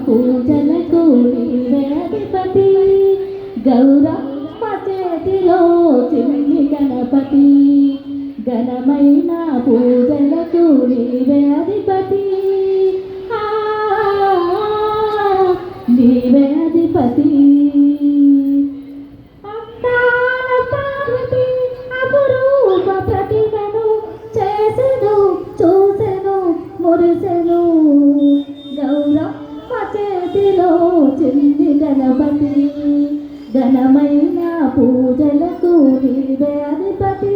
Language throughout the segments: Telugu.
పూజలకు నీవే అధిపతి గౌరమ్మ చేతిలో చిన్ని గణపతి ఘనమైన పూజలకు నీవే అధిపతి నీవే అధిపతి చిన్ని గణపతి ఘనమైన పూజలకు నీవే అధిపతి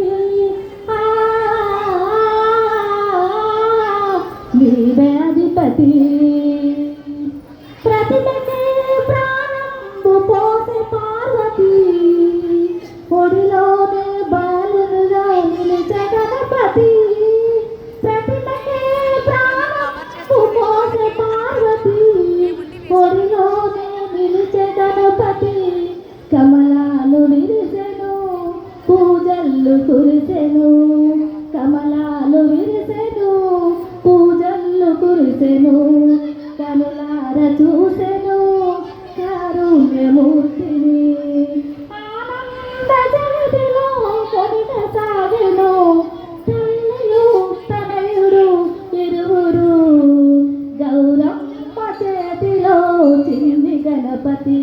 నీవే అధిపతి ప్రతిమకే ప్రాణంబు పోసే పార్వతి ఒడిలోనే బాలునుగా నిలిచే గణపతి ప్రతిమకే ప్రాణంబు పోసే పార్వతి ఒడిలోనే నిలిచే గణపతి కమలాలు విరిసెను పూజల్లు కురిసెను కమలాలు విరిసెను పూజల్లు కురిసెను కనులార చూసెను కారుణ్యమూర్తిని ఆనంద జగతిలో కొనిట సాగెను తల్లియు తనయుడు ఇరువురు గౌరమ్మ చేతిలో చిన్ని గణపతి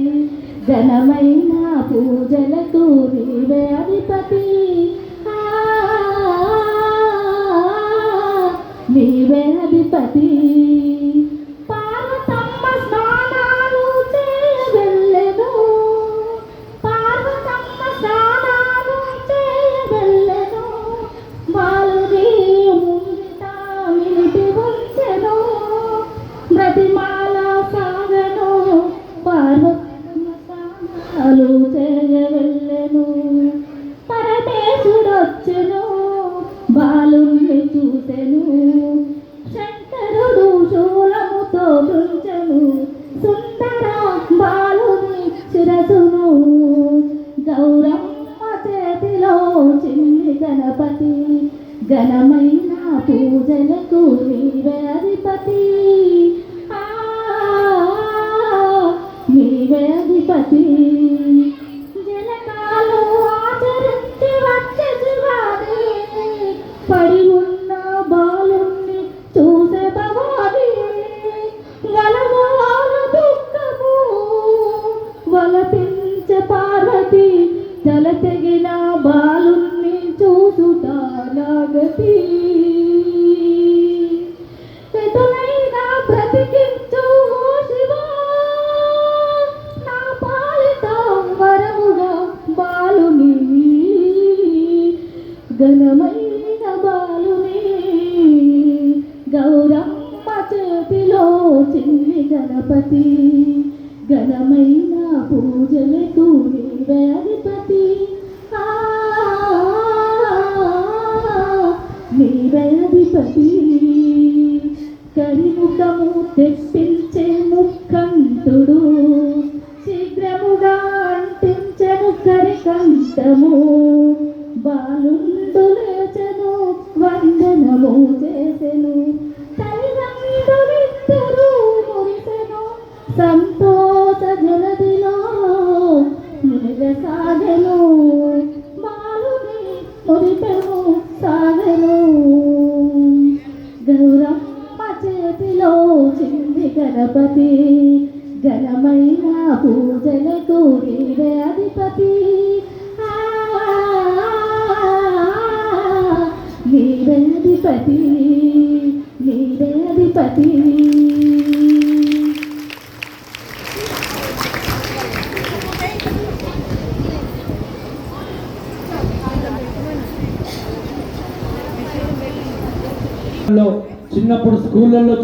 ఘనమైన పూజలకు నీవే అధిపతి నీవే అధిపతి పార్వతమ్మ స్నానాలు చేయవెళ్ళెను పార్వతమ్మ స్నానాలు చేయవెళ్ళెను బాలుని ముంగిట నిలిపి ఉంచెను ప్రతిమాల సాగను పార్వతమ్మ స్నానాలు చేయవెళ్ళెను పరమేశుడొచ్చెను బాలుని చూసెను శంకరుడు శూలముతో గుంచెను సుందర బాలుని శిరసును గౌరమ్మ చేతిలో చిన్ని గణపతి ఘనమైన పూజలకు నీవే అధిపతి నీవే అధిపతి జనకాలు ఆచరించి వచ్చేవాడే పడి ఉన్న బాలుణ్ణి చూసే భవాని గలవాల దుఃఖము వలపించే పార్వతి తల తెగిన బాలుణ్ణి చూసుట నాగతి ఎదురైనా బ్రతికించు శివా నా పాలిత వరముగా బాలుని ఘనమైన బాలుని గౌరమ్మ చేతిలో చిన్ని గణపతి ఘనమైన పూజలకు నీవే అధిపతి నీవే అధిపతి కరిముఖము తెప్పించే ముఖంతుడు శీఘ్రముగా అంటించెను కరికంఠము బాలుండు లేచెను వందనము చేసెను తల్లిదండ్రులిద్దరూ మురిసెను సంతోష జలదిలో మునిగసాగెను బాలుని మురిపెను సాగెను గౌరమ్మ చేతిలో చిన్ని గణపతి ఘనమైన పూజలకు నీవే అధిపతి నీవే అధిపతి నీవే అధిపతి చిన్నప్పుడు స్కూళ్ళల్లో